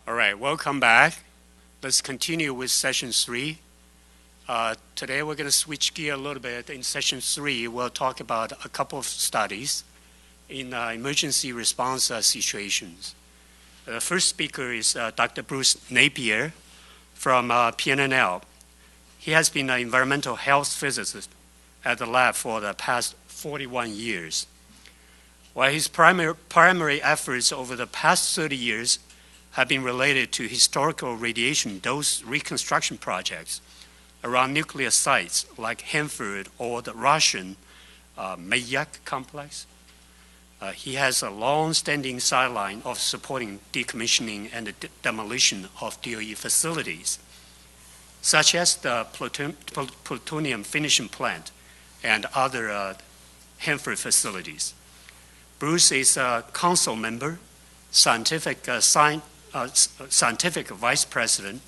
All right, welcome back. Let's continue with session 3. Today we're going to switch gear a little bit. In session 3, we'll talk about a couple of studies in emergency response situations. The first speaker is Dr. Bruce Napier from PNNL. He has been an environmental health physicist at the lab for the past 41 years. While his primary efforts over the past 30 years have been related to historical radiation dose reconstruction projects around nuclear sites like Hanford or the Russian Mayak complex. He has a long-standing sideline of supporting decommissioning and the demolition of DOE facilities, such as the Plutonium Finishing Plant and other Hanford facilities. Bruce is a council member, scientific vice president,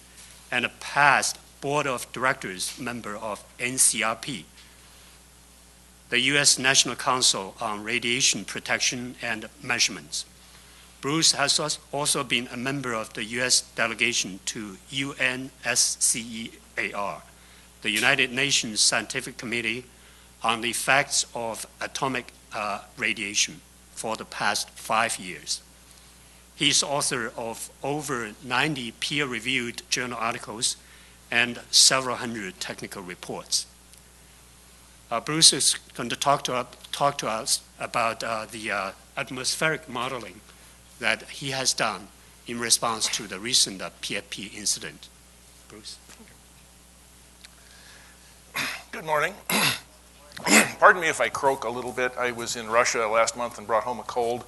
and a past board of directors member of NCRP, the U.S. National Council on Radiation Protection and Measurements. Bruce has also been a member of the U.S. delegation to UNSCEAR, the United Nations Scientific Committee on the Effects of Atomic Radiation for the past 5 years. He is author of over 90 peer-reviewed journal articles and several hundred technical reports. Bruce is going to talk to us about the atmospheric modeling that he has done in response to the recent PFP incident. Bruce. Good morning. Pardon me if I croak a little bit. I was in Russia last month and brought home a cold,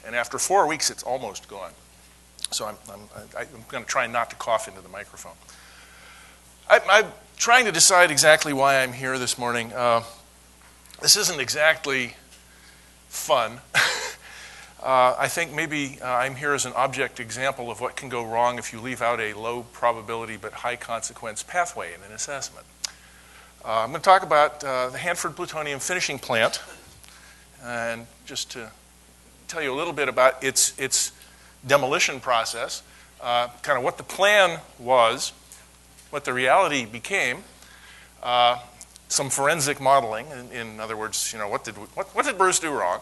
and after 4 weeks, it's almost gone. So I'm going to try not to cough into the microphone. I'm trying to decide exactly why I'm here this morning. This isn't exactly fun. I think maybe I'm here as an object example of what can go wrong if you leave out a low probability but high consequence pathway in an assessment. I'm going to talk about the Hanford Plutonium Finishing Plant, and just to tell you a little bit about its demolition process, kind of what the plan was, what the reality became, some forensic modeling. In other words, what did Bruce do wrong,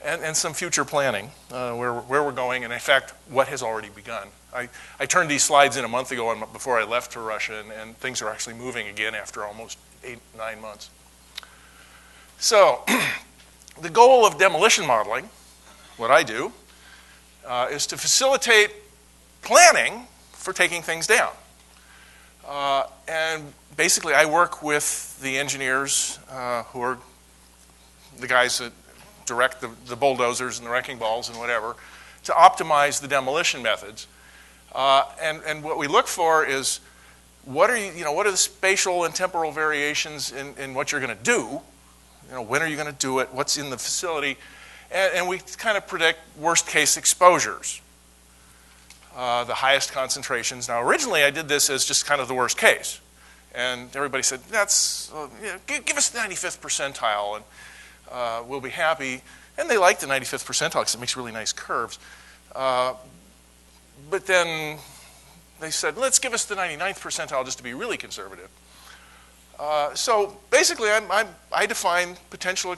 and some future planning, where we're going, and in fact, what has already begun. I turned these slides in a month ago before I left for Russia, and things are actually moving again after almost 8-9 months. So, the goal of demolition modeling, what I do, is to facilitate planning for taking things down. And basically, I work with the engineers who are the guys that direct the bulldozers and the wrecking balls and whatever to optimize the demolition methods. And what we look for is what are the spatial and temporal variations in what you're going to do? When are you going to do it? What's in the facility? And we kind of predict worst-case exposures, the highest concentrations. Now, originally, I did this as just kind of the worst case. And everybody said, give us the 95th percentile, and we'll be happy. And they like the 95th percentile because it makes really nice curves. But then they said, let's give us the 99th percentile just to be really conservative. So basically, I define potential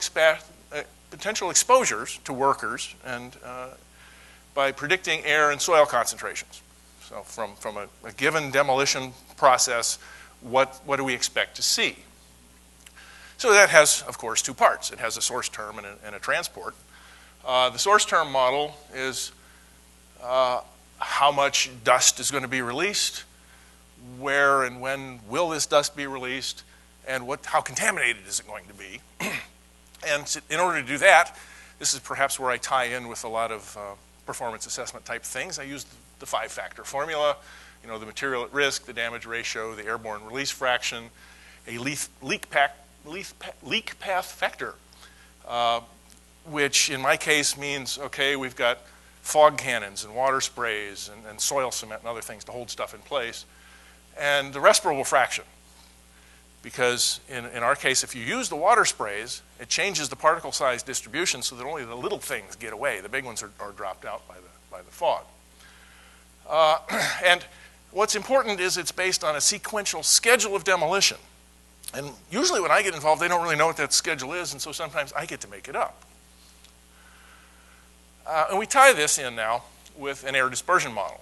exposures to workers and by predicting air and soil concentrations. So from a given demolition process, what do we expect to see? So that has, of course, two parts. It has a source term and a transport. The source term model is how much dust is going to be released, where and when will this dust be released, and how contaminated is it going to be. And in order to do that, this is perhaps where I tie in with a lot of performance assessment type things. I use the 5-factor formula, the material at risk, the damage ratio, the airborne release fraction, a leak path factor, which in my case means, okay, we've got fog cannons and water sprays and soil cement and other things to hold stuff in place, and the respirable fraction. Because in our case, if you use the water sprays, it changes the particle size distribution so that only the little things get away. The big ones are dropped out by the fog. And what's important is it's based on a sequential schedule of demolition. And usually when I get involved, they don't really know what that schedule is, and so sometimes I get to make it up. And we tie this in now with an air dispersion model.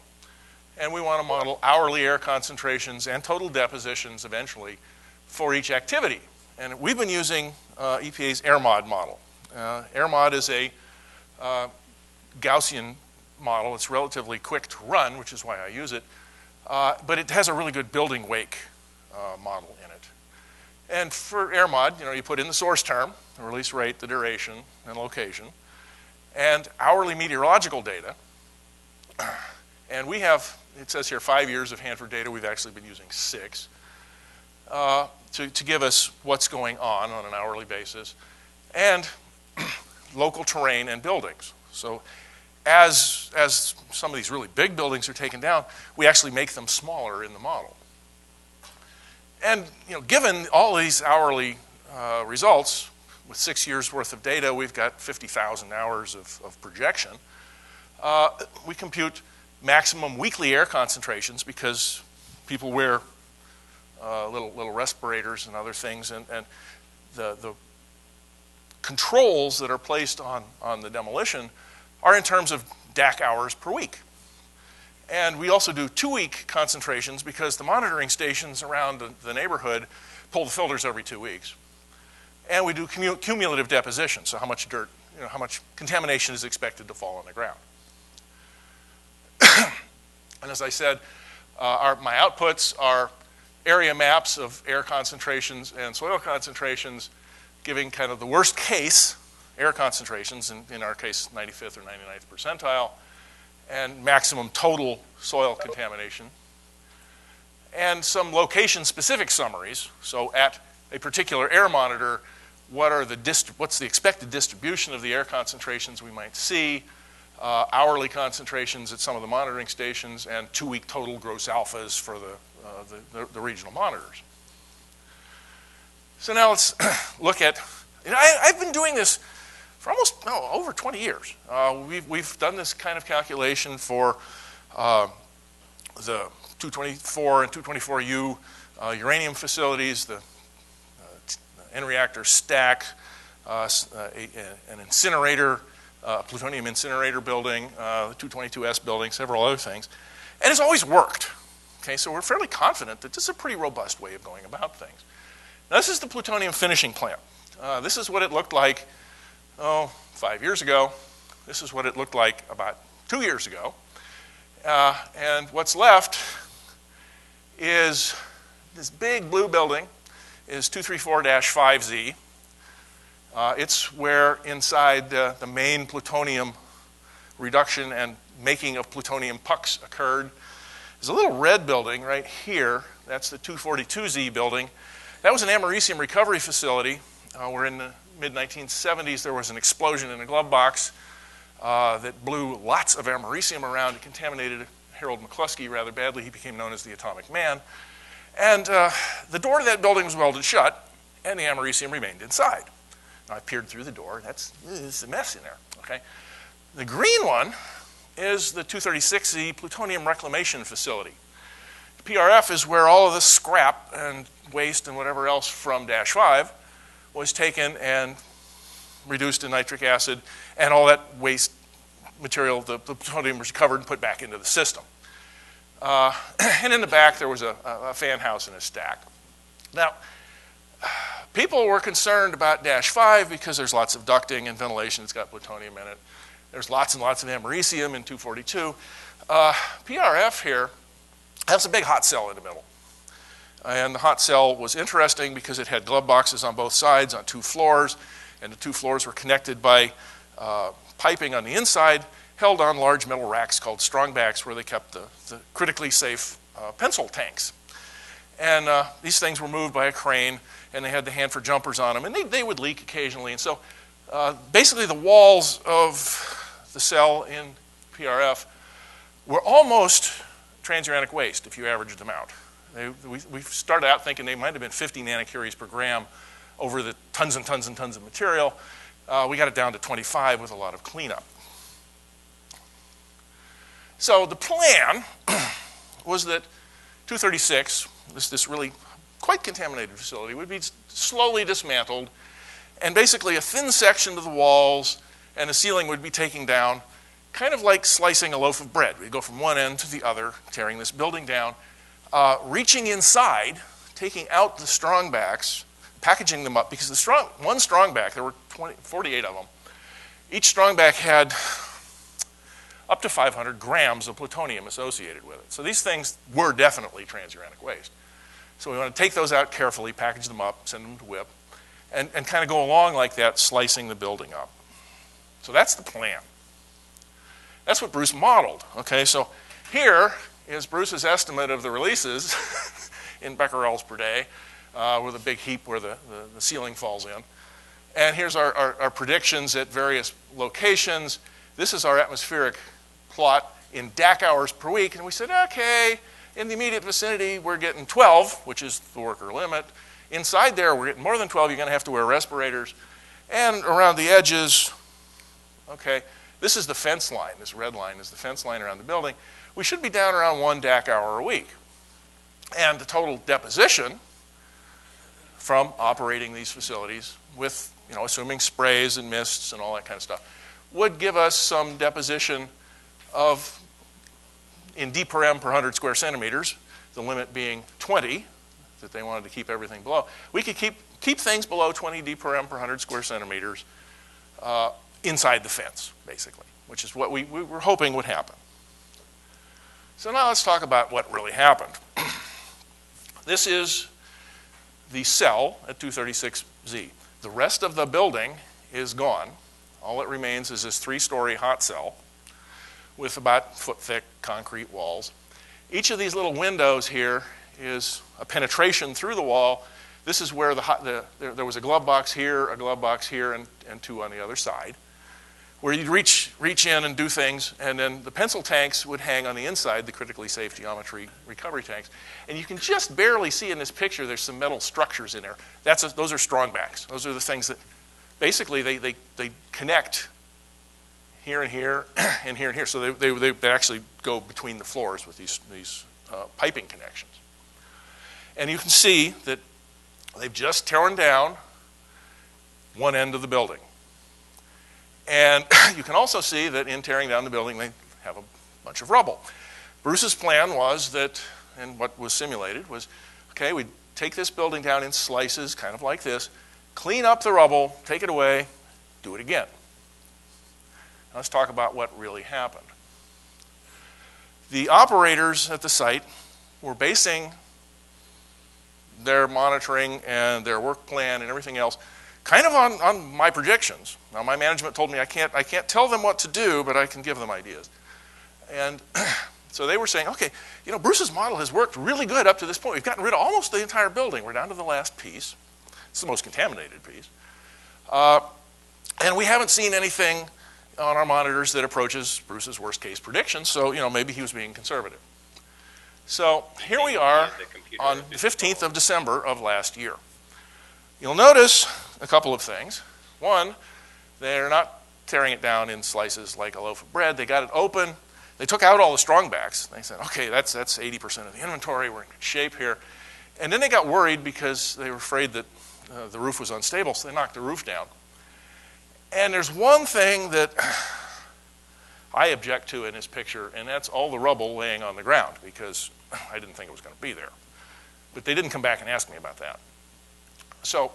And we want to model hourly air concentrations and total depositions eventually for each activity. And we've been using EPA's AirMod model. AirMod is a Gaussian model. It's relatively quick to run, which is why I use it. But it has a really good building wake model in it. And for AirMod, you put in the source term, the release rate, the duration, and location, and hourly meteorological data. And we have, it says here, 5 years of Hanford data. We've actually been using 6 to give us what's going on an hourly basis, and local terrain and buildings. So as some of these really big buildings are taken down, we actually make them smaller in the model. And given all these hourly results, with 6 years worth of data, we've got 50,000 hours of projection. We compute maximum weekly air concentrations because people wear little respirators and other things, and the controls that are placed on the demolition are in terms of DAC hours per week. And we also do 2-week concentrations because the monitoring stations around the neighborhood pull the filters every 2 weeks. And we do cumulative deposition, so how much dirt, how much contamination is expected to fall on the ground. And as I said, my outputs are area maps of air concentrations and soil concentrations, giving kind of the worst case air concentrations, in our case 95th or 99th percentile, and maximum total soil contamination, and some location-specific summaries. So at a particular air monitor, what's the expected distribution of the air concentrations we might see, hourly concentrations at some of the monitoring stations, and 2-week total gross alphas for the regional monitors. So now let's look at, I've been doing this for over 20 years. We've done this kind of calculation for the 224 and 224U uranium facilities, the N-reactor stack, an incinerator, plutonium incinerator building, the 222S building, several other things. And it's always worked. Okay, so we're fairly confident that this is a pretty robust way of going about things. Now, this is the plutonium finishing plant. This is what it looked like 5 years ago. This is what it looked like about 2 years ago. And what's left is this big blue building is 234-5Z. It's where inside the main plutonium reduction and making of plutonium pucks occurred. There's a little red building right here. That's the 242Z building. That was an americium recovery facility where in the mid-1970s there was an explosion in a glove box that blew lots of americium around. It contaminated Harold McCluskey rather badly. He became known as the Atomic Man. And the door to that building was welded shut, and the americium remained inside. Now, I peered through the door. It's a mess in there. Okay? The green one is the 236Z plutonium reclamation facility. PRF is where all of the scrap and waste and whatever else from -5 was taken and reduced to nitric acid, and all that waste material, the plutonium, was recovered and put back into the system. And in the back, there was a fan house and a stack. Now, people were concerned about -5 because there's lots of ducting and ventilation. It's got plutonium in it. There's lots and lots of americium in 242. PRF here has a big hot cell in the middle. And the hot cell was interesting because it had glove boxes on both sides on 2 floors, and the 2 floors were connected by piping on the inside, held on large metal racks called strongbacks, where they kept the critically safe pencil tanks. And these things were moved by a crane, and they had the Hanford jumpers on them, and they would leak occasionally. And so basically the walls of the cell in PRF were almost transuranic waste if you averaged them out. We started out thinking they might have been 50 nanocuries per gram over the tons and tons and tons of material. We got it down to 25 with a lot of cleanup. So the plan was that 236, this really quite contaminated facility, would be slowly dismantled, and basically a thin section of the walls and the ceiling would be taken down, kind of like slicing a loaf of bread. We'd go from one end to the other, tearing this building down, reaching inside, taking out the strong backs, packaging them up, because one strong back, there were 48 of them. Each strong back had up to 500 grams of plutonium associated with it. So these things were definitely transuranic waste. So we want to take those out carefully, package them up, send them to WIP, and kind of go along like that, slicing the building up. So that's the plan. That's what Bruce modeled. Okay, so here is Bruce's estimate of the releases in becquerels per day, with a big heap where the ceiling falls in. And here's our predictions at various locations. This is our atmospheric plot in DAC hours per week. And we said, okay, in the immediate vicinity, we're getting 12, which is the worker limit. Inside there, we're getting more than 12. You're going to have to wear respirators. And around the edges, okay, this is the fence line. This red line is the fence line around the building. We should be down around 1 DAC hour a week. And the total deposition from operating these facilities with, assuming sprays and mists and all that kind of stuff, would give us some deposition of, in D per M per 100 square centimeters, the limit being 20, that they wanted to keep everything below. We could keep things below 20 D per M per 100 square centimeters inside the fence, basically, which is what we were hoping would happen. So now let's talk about what really happened. This is the cell at 236Z. The rest of the building is gone. All that remains is this 3-story hot cell with about foot-thick concrete walls. Each of these little windows here is a penetration through the wall. This is where there was a glove box here, and 2 on the other side, where you'd reach in and do things, and then the pencil tanks would hang on the inside, the critically safe geometry recovery tanks. And you can just barely see in this picture there's some metal structures in there. Those are strong backs. Those are the things that basically they connect here and here and here and here. So they actually go between the floors with these piping connections. And you can see that they've just torn down one end of the building. And you can also see that in tearing down the building, they have a bunch of rubble. Bruce's plan was that, and what was simulated was, okay, we'd take this building down in slices, kind of like this, clean up the rubble, take it away, do it again. Now let's talk about what really happened. The operators at the site were basing their monitoring and their work plan and everything else kind of on my predictions. Now, my management told me I can't tell them what to do, but I can give them ideas. And so they were saying, okay, Bruce's model has worked really good up to this point. We've gotten rid of almost the entire building. We're down to the last piece. It's the most contaminated piece. And we haven't seen anything on our monitors that approaches Bruce's worst case predictions, so maybe he was being conservative. So here we are on the 15th of December of last year. You'll notice a couple of things. One, they're not tearing it down in slices like a loaf of bread. They got it open. They took out all the strong backs. They said, okay, that's 80% of the inventory. We're in good shape here. And then they got worried because they were afraid that the roof was unstable, so they knocked the roof down. And there's one thing that I object to in this picture, and that's all the rubble laying on the ground, because I didn't think it was going to be there. But they didn't come back and ask me about that. So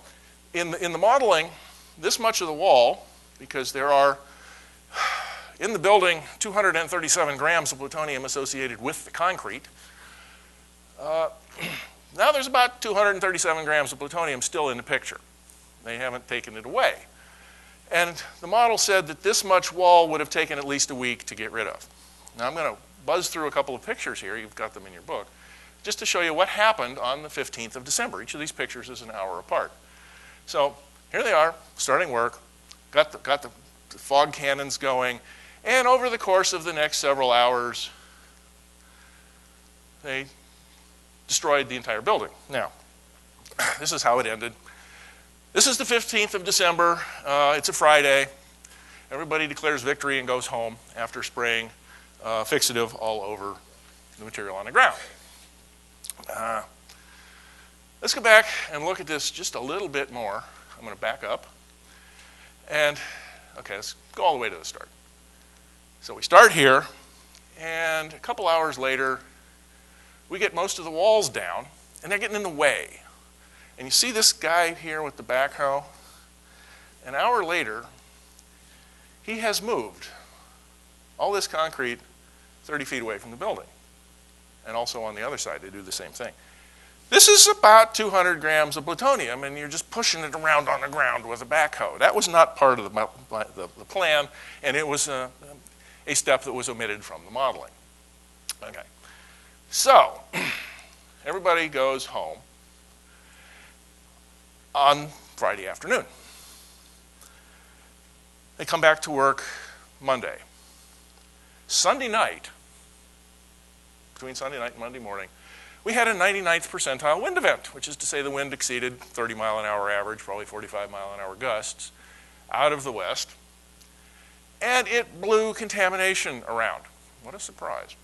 in the modeling, this much of the wall, because there are, in the building, 237 grams of plutonium associated with the concrete. Now there's about 237 grams of plutonium still in the picture. They haven't taken it away. And the model said that this much wall would have taken at least a week to get rid of. Now I'm going to buzz through a couple of pictures here. You've got them in your book, just to show you what happened on the 15th of December. Each of these pictures is an hour apart. So here they are, starting work, got the fog cannons going, and over the course of the next several hours, they destroyed the entire building. Now, this is how it ended. This is the 15th of December. It's a Friday. Everybody declares victory and goes home after spraying fixative all over the material on the ground. Let's go back and look at this just a little bit more. I'm going to back up. And, okay, let's go all the way to the start. So we start here, and a couple hours later, we get most of the walls down, and they're getting in the way. And you see this guy here with the backhoe? An hour later, he has moved all this concrete 30 feet away from the building. And also on the other side, they do the same thing. This is about 200 grams of plutonium, and you're just pushing it around on the ground with a backhoe. That was not part of the plan, and it was a step that was omitted from the modeling. Okay. So, everybody goes home on Friday afternoon. They come back to work Monday. Sunday night, between Sunday night and Monday morning, we had a 99th percentile wind event, which is to say the wind exceeded 30 mile an hour average, probably 45 mile an hour gusts, out of the west, and it blew contamination around. What a surprise.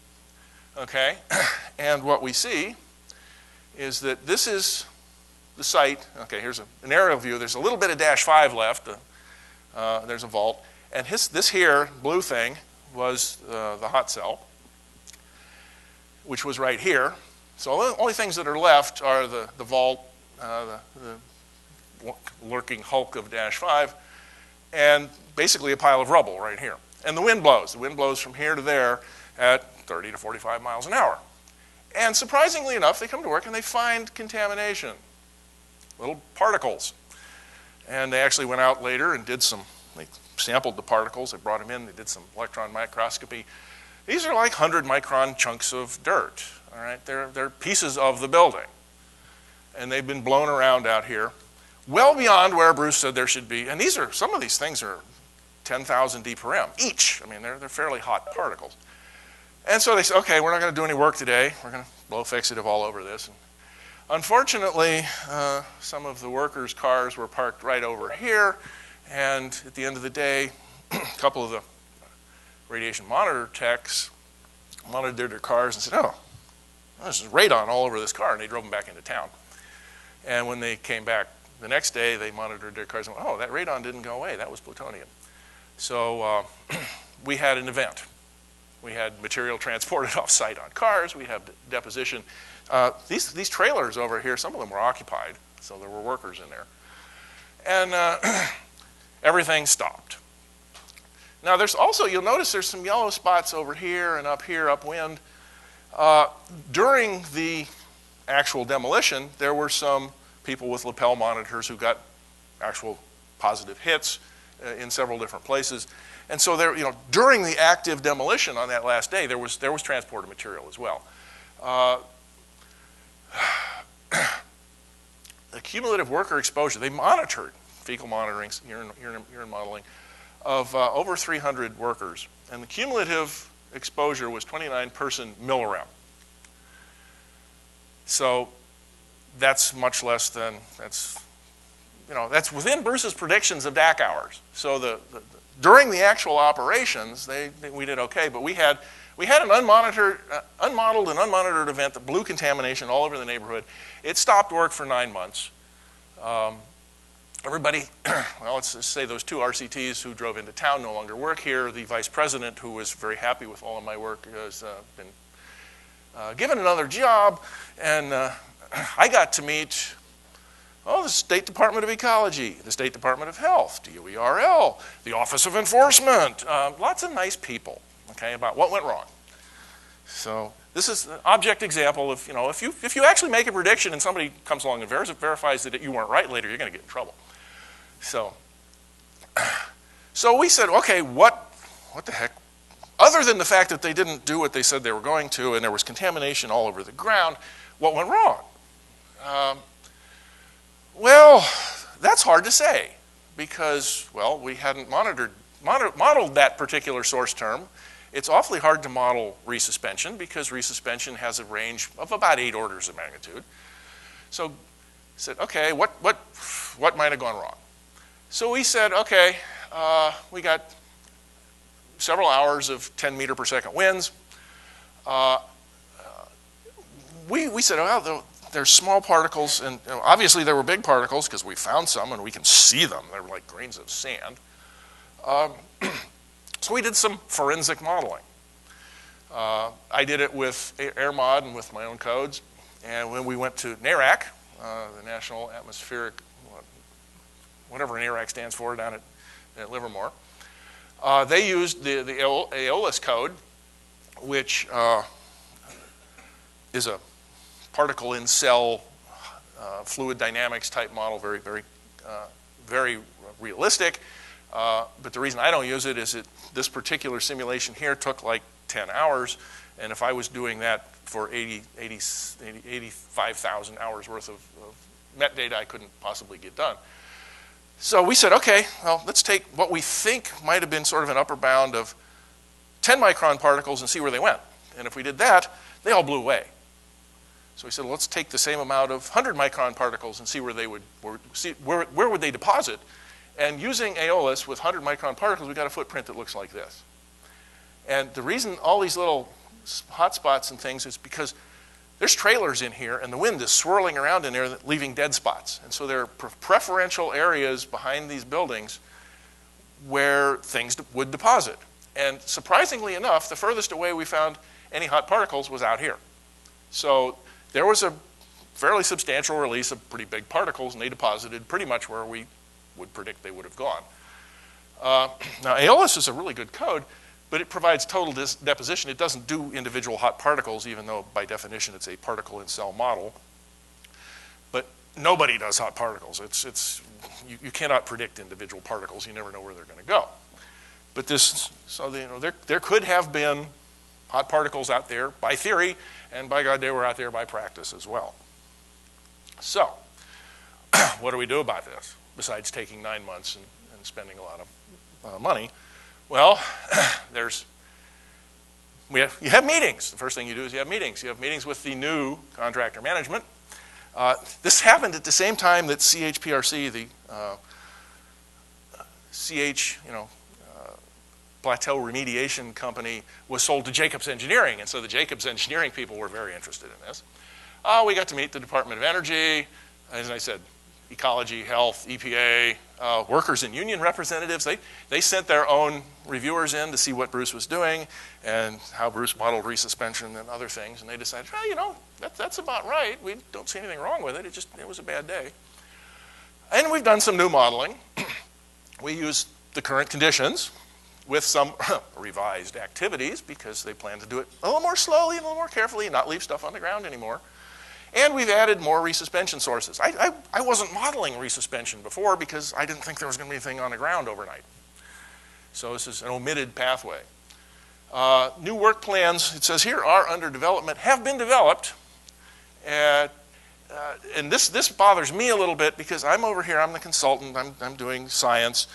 Okay, and what we see is that this is the site. Okay, here's an aerial view. There's a little bit of -5 left. There's a vault. And this here, blue thing, was the hot cell, which was right here. So the only things that are left are the vault, the lurking hulk of -5, and basically a pile of rubble right here. And the wind blows. The wind blows from here to there at 30 to 45 miles an hour. And surprisingly enough, they come to work and they find contamination, little particles. And they actually went out later and did they sampled the particles. They brought them in. They did some electron microscopy. These are like 100-micron chunks of dirt. All right, they're pieces of the building, and they've been blown around out here, well beyond where Bruce said there should be. And some of these things are 10,000 D per M each. I mean, they're fairly hot particles. And so they said, okay, we're not going to do any work today. We're going to blow fixative all over this. And unfortunately, some of the workers' cars were parked right over here, and at the end of the day, a couple of the radiation monitor techs monitored their cars and said, oh, there's radon all over this car, and they drove them back into town. And when they came back the next day, they monitored their cars and went, oh, that radon didn't go away. That was plutonium. So we had an event. We had material transported off-site on cars. We had deposition. These trailers over here, some of them were occupied, so there were workers in there. And everything stopped. Now, you'll notice there's some yellow spots over here and up here, upwind. During the actual demolition, there were some people with lapel monitors who got actual positive hits in several different places. And so during the active demolition on that last day, there was transported material as well. The cumulative worker exposure, they monitored fecal monitoring, urine modeling, of over 300 workers. And the cumulative exposure was 29 person millirem. So that's much less than, that's within Bruce's predictions of DAC hours. So during the actual operations, we did okay, but we had an unmodeled and unmonitored event that blew contamination all over the neighborhood. It stopped work for 9 months. Everybody, well, let's just say those 2 RCTs who drove into town no longer work here. The vice president, who was very happy with all of my work, has been given another job, and I got to meet the State Department of Ecology, the State Department of Health, DOERL, the Office of Enforcement, lots of nice people, okay, about what went wrong. So this is an object example of, if you actually make a prediction and somebody comes along and verifies that you weren't right later, you're going to get in trouble. So we said, okay, what the heck? Other than the fact that they didn't do what they said they were going to and there was contamination all over the ground, what went wrong? Well, that's hard to say because, well, we hadn't modeled that particular source term. It's awfully hard to model resuspension because resuspension has a range of about 8 orders of magnitude. So I said, okay, what might have gone wrong? So we said, okay, we got several hours of 10 meter per second winds. We said, well, there's small particles, and obviously there were big particles because we found some and we can see them. They're like grains of sand. So we did some forensic modeling. I did it with AirMod and with my own codes. And when we went to NARAC, the National Atmospheric, whatever NARAC stands for, down at Livermore, they used the Aeolus code, which is a particle in cell fluid dynamics type model, very realistic. But the reason I don't use it is that this particular simulation here took like 10 hours. And if I was doing that for 85,000 hours worth of metadata, I couldn't possibly get done. So we said, okay, well, let's take what we think might have been sort of an upper bound of 10 micron particles and see where they went. And if we did that, they all blew away. So we said, well, let's take the same amount of 100 micron particles and see where they would, where would they deposit. And using Aeolus with 100 micron particles, we got a footprint that looks like this. And the reason all these little hot spots and things is because there's trailers in here and the wind is swirling around in there leaving dead spots. And so there are preferential areas behind these buildings where things would deposit. And surprisingly enough, the furthest away we found any hot particles was out here. So there was a fairly substantial release of pretty big particles, and they deposited pretty much where we would predict they would have gone. Now, Aeolus is a really good code, but it provides total deposition. It doesn't do individual hot particles, even though by definition it's a particle in cell model. But nobody does hot particles. You cannot predict individual particles. You never know where they're going to go. But there could have been hot particles out there by theory, and by God, they were out there by practice as well. So, what do we do about this, besides taking 9 months and spending a lot of money? Well, you have meetings. The first thing you do is you have meetings. You have meetings with the new contractor management. This happened at the same time that CHPRC, the Plateau Remediation Company, was sold to Jacobs Engineering, and so the Jacobs Engineering people were very interested in this. We got to meet the Department of Energy, as I said, ecology, health, EPA, workers and union representatives. They sent their own reviewers in to see what Bruce was doing and how Bruce modeled resuspension and other things, and they decided, well, that's about right. We don't see anything wrong with it. It was a bad day. And we've done some new modeling. We used the current conditions with some revised activities because they plan to do it a little more slowly and a little more carefully and not leave stuff on the ground anymore. And we've added more resuspension sources. I wasn't modeling resuspension before because I didn't think there was going to be anything on the ground overnight. So this is an omitted pathway. New work plans, it says here, are under development, have been developed. And this bothers me a little bit because I'm over here, I'm the consultant, I'm doing science.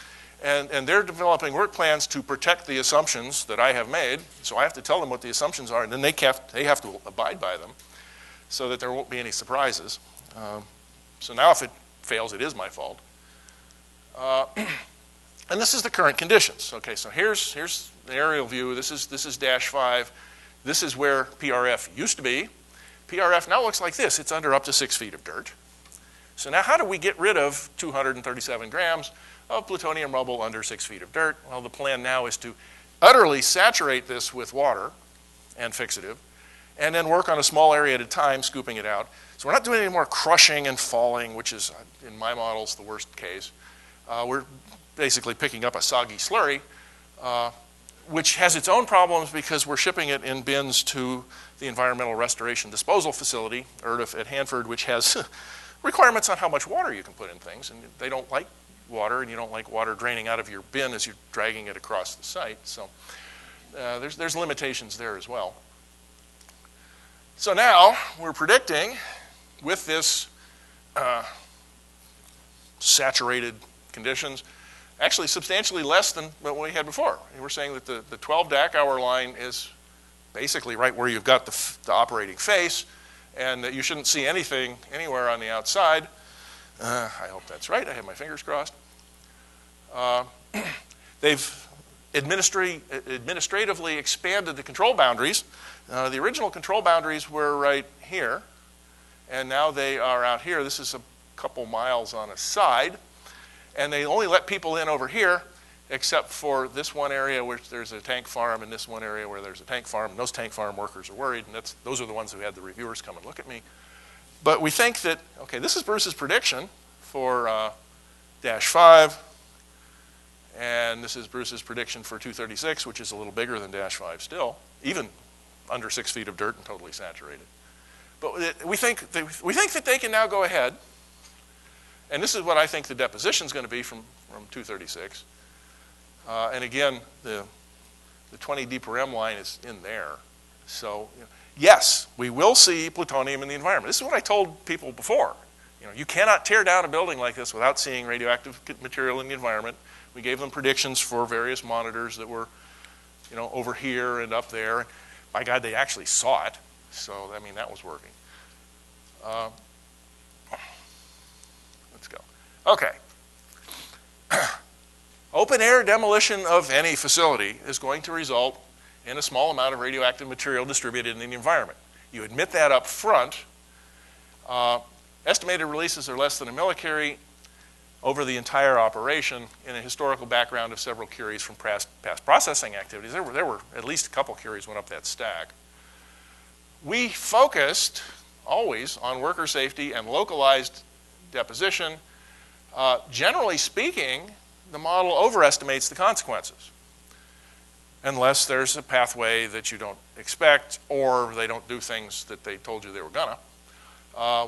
And they're developing work plans to protect the assumptions that I have made. So I have to tell them what the assumptions are, and then they have to abide by them so that there won't be any surprises. So now if it fails, it is my fault. And this is the current conditions. Okay, so here's the aerial view. This is -5. This is where PRF used to be. PRF now looks like this. It's under up to 6 feet of dirt. So now how do we get rid of 237 grams of plutonium rubble under 6 feet of dirt? Well, the plan now is to utterly saturate this with water and fixative, and then work on a small area at a time, scooping it out. So we're not doing any more crushing and falling, which is, in my models, the worst case. We're basically picking up a soggy slurry, which has its own problems because we're shipping it in bins to the Environmental Restoration Disposal Facility, ERDF at Hanford, which has requirements on how much water you can put in things, and they don't like water, and you don't like water draining out of your bin as you're dragging it across the site. So there's limitations there as well. So now we're predicting with this saturated conditions, actually substantially less than what we had before. We're saying that the 12 DAC hour line is basically right where you've got the operating face, and that you shouldn't see anything anywhere on the outside. I hope that's right. I have my fingers crossed. They've administratively expanded the control boundaries. The original control boundaries were right here, and now they are out here. This is a couple miles on a side, and they only let people in over here, except for this one area where there's a tank farm and this one area where there's a tank farm, and those tank farm workers are worried, and those are the ones who had the reviewers come and look at me. But we think that, okay, this is Bruce's prediction for dash 5, and this is Bruce's prediction for 236, which is a little bigger than dash 5 still, even under 6 feet of dirt and totally saturated. But we think that they can now go ahead, and this is what I think the deposition is going to be from 236. And again, the 20 d per m line is in there. So, yes, we will see plutonium in the environment. This is what I told people before. You cannot tear down a building like this without seeing radioactive material in the environment. We gave them predictions for various monitors that were, over here and up there. And by God, they actually saw it. So, I mean, that was working. Let's go. Okay. Open air demolition of any facility is going to result in a small amount of radioactive material distributed in the environment. You admit that up front. Estimated releases are less than a millicurie over the entire operation in a historical background of several curies from past processing activities. There were at least a couple curies went up that stack. We focused always on worker safety and localized deposition. Generally speaking, the model overestimates the consequences, unless there's a pathway that you don't expect or they don't do things that they told you they were gonna.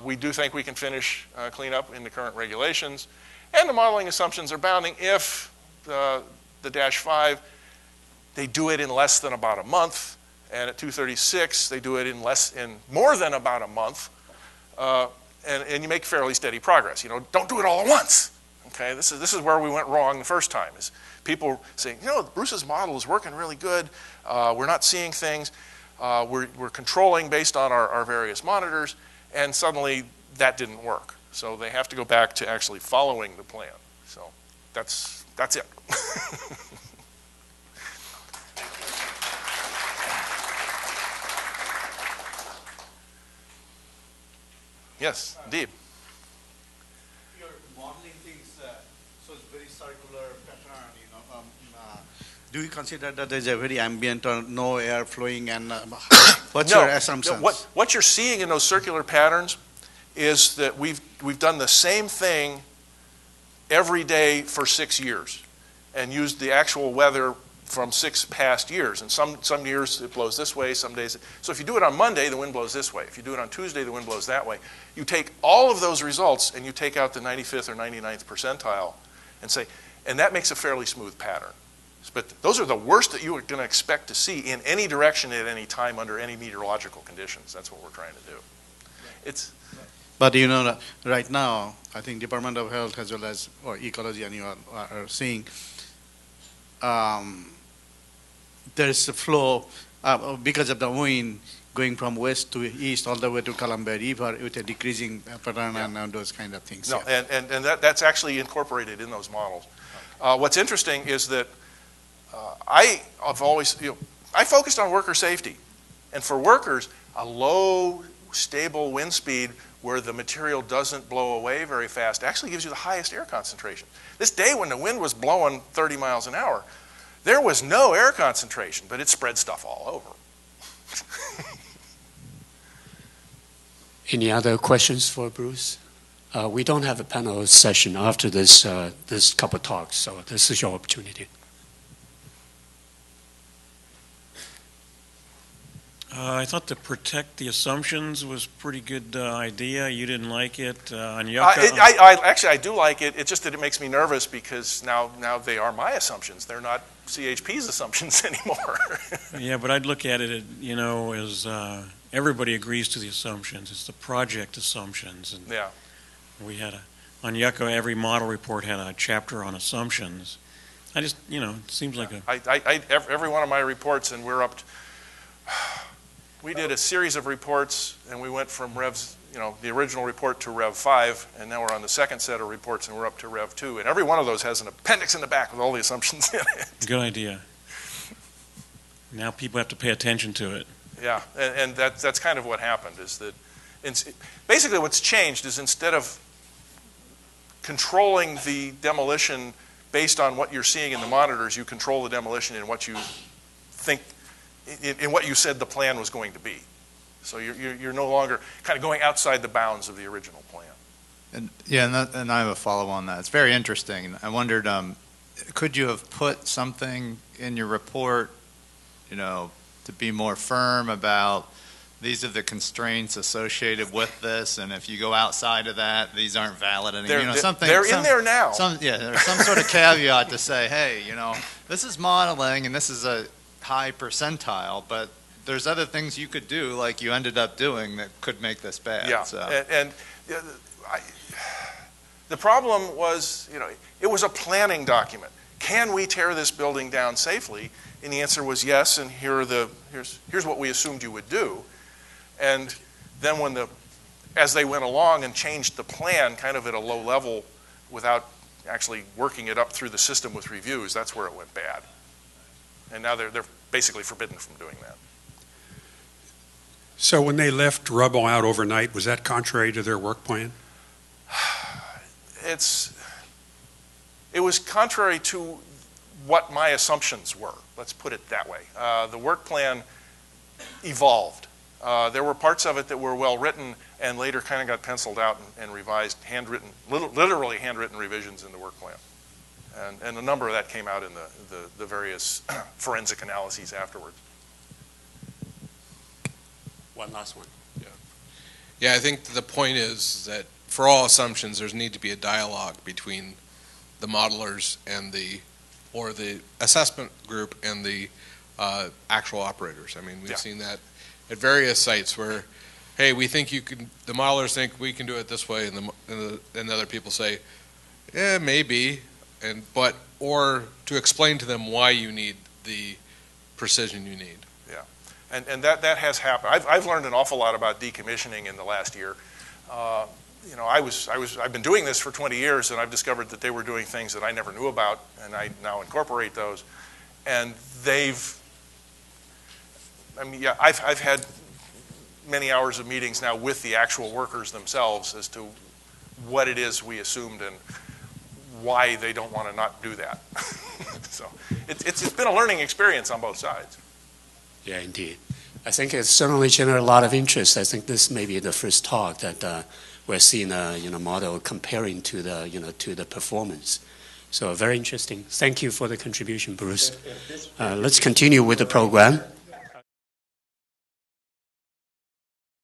We do think we can finish cleanup in the current regulations, and the modeling assumptions are bounding if the dash 5, they do it in less than about a month, and at 236 they do it in more than about a month, and you make fairly steady progress. Don't do it all at once. Okay, this is where we went wrong the first time, is people saying, Bruce's model is working really good. We're not seeing things. We're controlling based on our various monitors, and suddenly that didn't work. So they have to go back to actually following the plan. So that's it. Yes, indeed. You're modeling things, so it's very circular pattern, do you consider that there's a very ambient or no air flowing, and what's your assumptions? No, what you're seeing in those circular patterns is that we've done the same thing every day for 6 years and used the actual weather from 6 past years. And some years it blows this way, some days. So if you do it on Monday, the wind blows this way. If you do it on Tuesday, the wind blows that way. You take all of those results and you take out the 95th or 99th percentile and say, and that makes a fairly smooth pattern. But those are the worst that you are going to expect to see in any direction at any time under any meteorological conditions. That's what we're trying to do. But right now, I think Department of Health as well as Ecology and you are seeing there is a flow because of the wind going from west to east all the way to Columbia River with a decreasing pattern and those kind of things. No, yeah. and that's actually incorporated in those models. What's interesting is that I've always, I focused on worker safety. And for workers, a low, stable wind speed where the material doesn't blow away very fast actually gives you the highest air concentration. This day when the wind was blowing 30 miles an hour, there was no air concentration, but it spread stuff all over. Any other questions for Bruce? We don't have a panel session after this couple talks, so this is your opportunity. I thought to protect the assumptions was a pretty good idea. You didn't like it. Anyucca, I do like it. It's just that it makes me nervous because now they are my assumptions. They're not CHP's assumptions anymore. Yeah, but I'd look at it, as everybody agrees to the assumptions. It's the project assumptions. And yeah. We had on Yucca, every model report had a chapter on assumptions. I just, it seems like every one of my reports, and we're up to, we did a series of reports, and we went from the original report to Rev 5, and now we're on the second set of reports, and we're up to Rev 2. And every one of those has an appendix in the back with all the assumptions in it. Good idea. Now people have to pay attention to it. Yeah, and that's kind of what happened, is that basically what's changed is instead of controlling the demolition based on what you're seeing in the monitors, you control the demolition in what you think, in what you said the plan was going to be. So you're no longer kind of going outside the bounds of the original plan. And I have a follow on that. It's very interesting. I wondered, could you have put something in your report, to be more firm about these are the constraints associated with this, and if you go outside of that, these aren't valid anymore. They're in there now. There's some sort of caveat to say, hey, this is modeling and this is a high percentile, but there's other things you could do, like you ended up doing, that could make this bad. Yeah, so. and the problem was, it was a planning document. Can we tear this building down safely? And the answer was yes, and here's what we assumed you would do. And then as they went along and changed the plan kind of at a low level without actually working it up through the system with reviews, that's where it went bad. And now they're basically forbidden from doing that. So when they left rubble out overnight, was that contrary to their work plan? It was contrary to what my assumptions were. Let's put it that way. The work plan evolved. There were parts of it that were well written and later kind of got penciled out and revised, literally handwritten revisions in the work plan. And a number of that came out in the various forensic analyses afterwards. One last one. Yeah, I think the point is that for all assumptions, there's need to be a dialogue between the modelers and the assessment group and the actual operators. I mean, we've seen that at various sites where, hey, we think the modelers think we can do it this way, and other people say, yeah, maybe, or to explain to them why you need the precision you need. Yeah, and that has happened. I've learned an awful lot about decommissioning in the last year. I've been doing this for 20 years, and I've discovered that they were doing things that I never knew about, and I now incorporate those. And I've had many hours of meetings now with the actual workers themselves as to what it is we assumed and why they don't want to not do that. So it's been a learning experience on both sides. Yeah, indeed. I think it's certainly generated a lot of interest. I think this may be the first talk that we're seeing a model comparing to the performance. So very interesting. Thank you for the contribution, Bruce. Let's continue with the program.